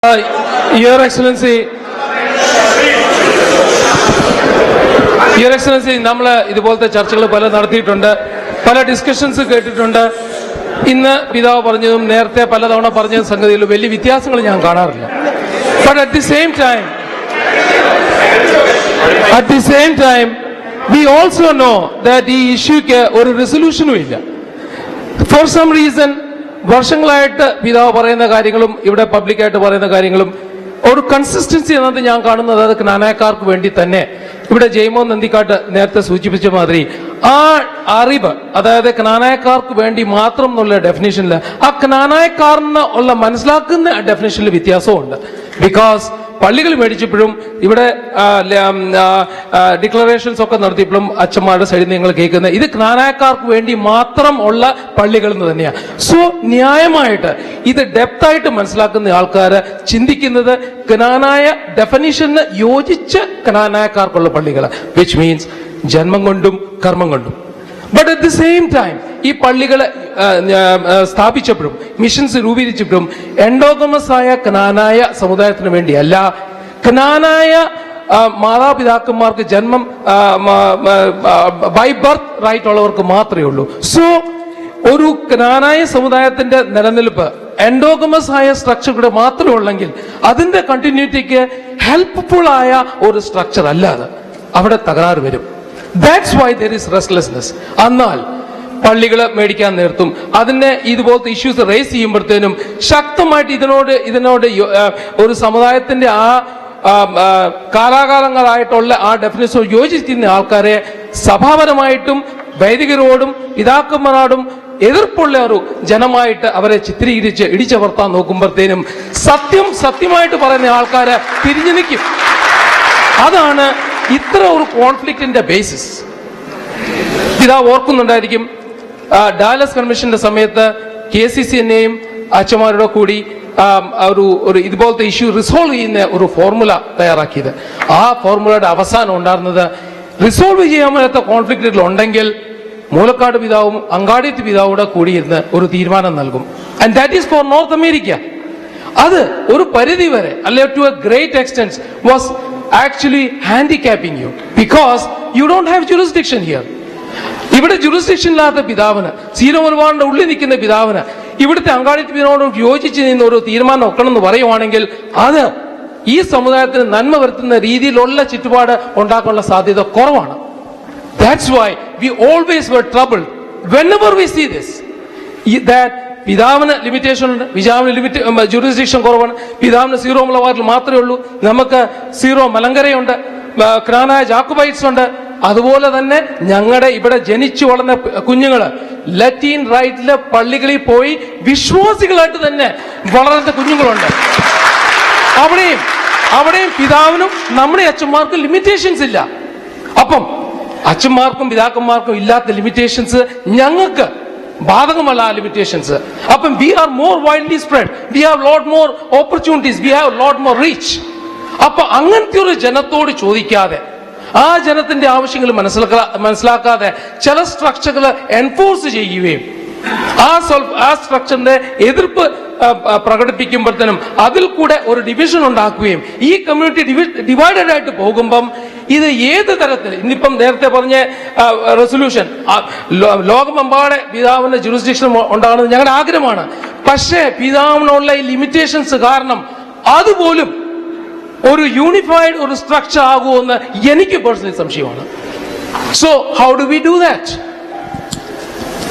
Your Excellency, നമ്മൾ ഇതുപോലത്തെ ചർച്ചകൾ പല നടത്തിയിട്ടുണ്ട്, പല ഡിസ്കഷൻസ് കേട്ടിട്ടുണ്ട്. ഇന്ന് പിതാവ് പറഞ്ഞതും നേരത്തെ പലതവണ പറഞ്ഞ സംഗതിയിൽ വലിയ വ്യത്യാസങ്ങൾ ഞാൻ കാണാറില്ല. But at the same time we also know that ഈ ഇഷ്യൂക്ക് ഒരു റെസൊല്യൂഷനും ഇല്ല. ഫോർ സം റീസൺ വർഷങ്ങളായിട്ട് പിതാവ് പറയുന്ന കാര്യങ്ങളും ഇവിടെ പബ്ലിക്കായിട്ട് പറയുന്ന കാര്യങ്ങളും ഒരു കൺസിസ്റ്റൻസി എന്നത് ഞാൻ കാണുന്നത് അത് ക്നാനായക്കാർക്ക് വേണ്ടി തന്നെ. ഇവിടെ ജയ്മോൻ നന്ദിക്കാട്ട് നേരത്തെ സൂചിപ്പിച്ച മാതിരി ആ അറിവ്, അതായത് ക്നാനായക്കാർക്ക് വേണ്ടി മാത്രം എന്നുള്ള ഡെഫിനേഷനിൽ ആ ക്നാനായക്കാരന് ഉള്ള മനസ്സിലാക്കുന്ന ഡെഫിനേഷനിൽ വ്യത്യാസമുണ്ട്. ബിക്കോസ് പള്ളികൾ മേടിച്ചപ്പോഴും ഇവിടെ ഡിക്ലറേഷൻസ് ഒക്കെ നടത്തിയപ്പോഴും അച്ഛന്മാരുടെ സൈഡിൽ നിങ്ങൾ കേൾക്കുന്നത് ഇത് ക്നാനായക്കാർക്ക് വേണ്ടി മാത്രം ഉള്ള പള്ളികൾ എന്ന് തന്നെയാണ്. സോ ന്യായമായിട്ട് ഇത് ഡെപ്തായിട്ട് മനസ്സിലാക്കുന്ന ആൾക്കാർ ചിന്തിക്കുന്നത് ക്നാനായ ഡെഫിനിഷന് യോജിച്ച് ക്നാനായക്കാർക്കുള്ള പള്ളികൾ, വിച്ച് മീൻസ് ജന്മം കൊണ്ടും കർമ്മം കൊണ്ടും. But at the same time ഈ പള്ളികളെ സ്ഥാപിച്ചപ്പോഴും മിഷൻസ് രൂപീകരിച്ചപ്പോഴും എൻഡോഗമസ് ആയ ക്നാനായ സമുദായത്തിന് വേണ്ടിയല്ല, ക്നാനായ മാതാപിതാക്കന്മാർക്ക് ജന്മം ബൈ ബർത്ത് റൈറ്റ് ഉള്ളവർക്ക് മാത്രമേ ഉള്ളൂ. സോ ഒരു ക്നാനായ സമുദായത്തിന്റെ നിലനിൽപ്പ് എൻഡോഗമസ് ആയ സ്ട്രക്ചറുകൂടെ മാത്രമേ ഉള്ളെങ്കിൽ അതിന്റെ കണ്ടിന്യൂറ്റിക്ക് ഹെൽപ്ഫുൾ ആയ ഒരു സ്ട്രക്ചർ അല്ലാതെ അവിടെ തകരാറ് വരും. That's why there is restlessness. എന്നാൽ പള്ളികൾ മേടിക്കാൻ നേർത്തും അതിനെ ഇതുപോലത്തെ ഇഷ്യൂസ് റേസ് ചെയ്യുമ്പോഴത്തേനും ശക്തമായിട്ട് ഇതിനോട് ഒരു സമുദായത്തിന്റെ ആ കാലാകാലങ്ങളായിട്ടുള്ള ആ ഡെഫിനിഷൻ യോജിക്കുന്ന ആൾക്കാരെ സഭാപരമായിട്ടും വൈദികരോടും പിതാക്കന്മാരോടും എതിർപ്പുള്ള ഒരു ജനമായിട്ട് അവരെ ചിത്രീകരിച്ച് ഇടിച്ചമർത്താൻ നോക്കുമ്പോഴത്തേനും സത്യമായിട്ട് പറയുന്ന ആൾക്കാരെ തിരിഞ്ഞു നിൽക്കും. അതാണ് ഇത്ര ഒരു കോൺഫ്ലിക്റ്റിന്റെ ബേസിസ്. പിതാവ് ഓർക്കുന്നുണ്ടായിരിക്കും, ഡാലസ് കൺവെൻഷന്റെ സമയത്ത് KCCനെയും അച്ഛന്മാരുടെ കൂടി ഒരു ഇതുപോലത്തെ ഇഷ്യൂ റിസോൾവ് ചെയ്യുന്ന ഒരു ഫോർമുല തയ്യാറാക്കിയത്. ആ ഫോർമുലയുടെ അവസാനം ഉണ്ടായിരുന്നത് റിസോൾവ് ചെയ്യാൻ പറ്റാത്ത കോൺഫ്ലിക്റ്റുകൾ ഉണ്ടെങ്കിൽ മൂലക്കാട് പിതാവും അങ്കാടിയത്ത് പിതാവൂടെ കൂടിയിരുന്ന് ഒരു തീരുമാനം നൽകും. And that is for North America. അത് ഒരു പരിധി വരെ അല്ലെ to a great extent was actually handicapping you because you don't have jurisdiction here. ഇവിടെ ജുറിസ്ഡിക്ഷൻ ഇല്ലാത്ത പിതാവിന്, സീറോ മലബാറിന്റെ ഉള്ളിൽ നിൽക്കുന്ന പിതാവിന് ഇവിടുത്തെ അങ്കാടിയത്ത് പിതാവിനോട് യോജിച്ച് നിന്ന് ഒരു തീരുമാനം വെക്കണമെന്ന് പറയുവാണെങ്കിൽ അത് ഈ സമുദായത്തിന് നന്മ വരുത്തുന്ന രീതിയിലുള്ള ചുറ്റുപാട് ഉണ്ടാക്കാനുള്ള സാധ്യത കുറവാണ്. That's why we always were troubled whenever we see this, that പിതാവിന് ലിമിറ്റേഷൻ ഉണ്ട്, പിതാവിന് ജുറിസ്ഡിക്ഷൻ കുറവാണ്, പിതാവിന് സീറോ മലബാറിൽ മാത്രമേ ഉള്ളൂ, നമുക്ക് സീറോ മലങ്കരയുണ്ട്, ക്നാനായ ജാക്കോബൈറ്റ്സ് ഉണ്ട്. അതുപോലെ തന്നെ ഞങ്ങളുടെ ഇവിടെ ജനിച്ചു വളർന്ന കുഞ്ഞുങ്ങള് ലത്തീൻ റൈറ്റിലെ പള്ളികളിൽ പോയി വിശ്വാസികളായിട്ട് തന്നെ വളർന്ന കുഞ്ഞുങ്ങളുണ്ട്. അവിടെയും പിതാവിനും നമ്മുടെ അച്ഛന്മാർക്കും ലിമിറ്റേഷൻസ് ഇല്ല. അപ്പം അച്ഛന്മാർക്കും പിതാക്കന്മാർക്കും ഇല്ലാത്ത ലിമിറ്റേഷൻസ് ഞങ്ങൾക്ക് ബാധകമല്ല. ആ ലിമിറ്റേഷൻസ് അപ്പം we are more widely spread, we have lot more opportunities, we have lot more reach. അപ്പൊ അങ്ങനത്തെ ഒരു ജനത്തോട് ചോദിക്കാതെ, ആ ജനത്തിന്റെ ആവശ്യങ്ങൾ മനസ്സിലാക്കാതെ ചില സ്ട്രക്ചറുകൾ എൻഫോഴ്സ് ചെയ്യുകയും ആ സ്ട്രക്ചറിന്റെ എതിർപ്പ് പ്രകടിപ്പിക്കുമ്പോഴത്തേനും അതിൽ കൂടെ ഒരു ഡിവിഷൻ ഉണ്ടാക്കുകയും ഈ കമ്മ്യൂണിറ്റി ഡിവൈഡഡ് ആയിട്ട് പോകുമ്പം ഇത് ഏത് തരത്തിൽ ഇന്നിപ്പം നേരത്തെ പറഞ്ഞ റെസൊല്യൂഷൻ ലോകമെമ്പാടെ പിതാവിന്റെ ജുറിസ്ഡിക്ഷൻ ഉണ്ടാകുന്നത് ഞങ്ങളുടെ ആഗ്രഹമാണ്. പക്ഷേ പിതാവിനുള്ള ഈ ലിമിറ്റേഷൻസ് കാരണം അതുപോലും ഒരു യൂണിഫൈഡ് ഒരു സ്ട്രക്ചർ ആകുമെന്ന് എനിക്ക് പേഴ്സണലി സംശയമാണ്. So how do we do that?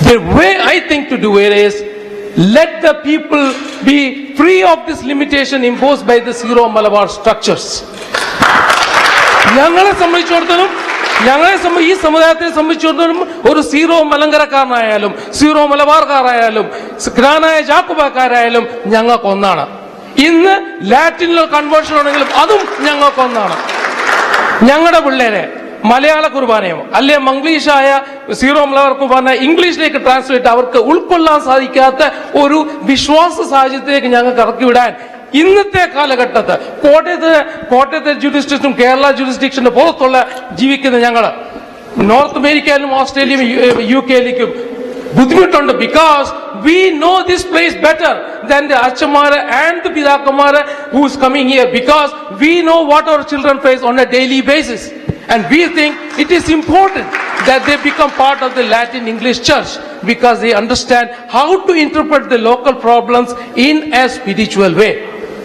The way I think to do it is let the people be free of this limitation imposed by the Syro Malabar structures. ഞങ്ങളെ സംബന്ധിച്ചിടത്തോളം ഈ സമുദായത്തെ സംബന്ധിച്ചിടത്തോളം ഒരു സീറോ മലങ്കരക്കാരനായാലും സീറോ മലബാർക്കാരായാലും ക്നാനായ ജാക്കോബക്കാരായാലും ഞങ്ങൾക്കൊന്നാണ്. ഇന്ന് ലാറ്റിനിൽ conversion ഉണ്ടെങ്കിലും അതും ഞങ്ങൾക്കൊന്നാണ്. ഞങ്ങളുടെ പിള്ളേരെ മലയാള കുർബാനയോ അല്ലെ മംഗ്ലീഷായ സീറോ മലബാർ കുർബാന ഇംഗ്ലീഷിലേക്ക് ട്രാൻസ്ലേറ്റ് അവർക്ക് ഉൾക്കൊള്ളാൻ സാധിക്കാത്ത ഒരു വിശ്വാസ സാഹചര്യത്തിലേക്ക് ഞങ്ങൾക്ക് ഇറക്കി വിടാൻ ഇന്നത്തെ കാലഘട്ടത്ത് കോട്ടയത്തെ ജുറിസ്ഡിക്ഷനും കേരള ജുറിസ്ഡിക്ഷന്റെ പുറത്തുള്ള ജീവിക്കുന്ന ഞങ്ങള് നോർത്ത് അമേരിക്കയിലും ഓസ്ട്രേലിയയും UK യിലേക്കും ബുദ്ധിമുട്ടുണ്ട്. Because we know this place better than the Achamara and the Pidakamara who is coming here, because we know what our children face on a daily basis. And we think it is important that they become part of the Latin English church, because they understand how to interpret the local problems in a spiritual way.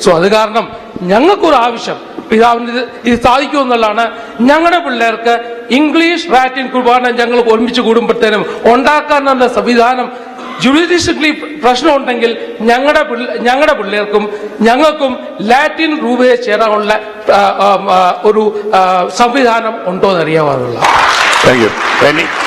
So അത് കാരണം ഞങ്ങൾക്കൊരു ആവശ്യം പിതാവിന് ഇത് സാധിക്കുമെന്നുള്ളതാണ്. ഞങ്ങളുടെ പിള്ളേർക്ക് English Latin കുർബാന ഞങ്ങൾ ഒരുമിച്ച് കൂടുമ്പോഴത്തേനും ഉണ്ടാക്കാനുള്ള സംവിധാനം ജുഡീഷ്യലി പ്രശ്നമുണ്ടെങ്കിൽ ഞങ്ങളുടെ പിള്ളേർക്കും ഞങ്ങൾക്കും ലാറ്റിൻ രൂപയെ ചേരാനുള്ള ഒരു സംവിധാനം ഉണ്ടോ എന്നറിയാവുന്ന. Thank you.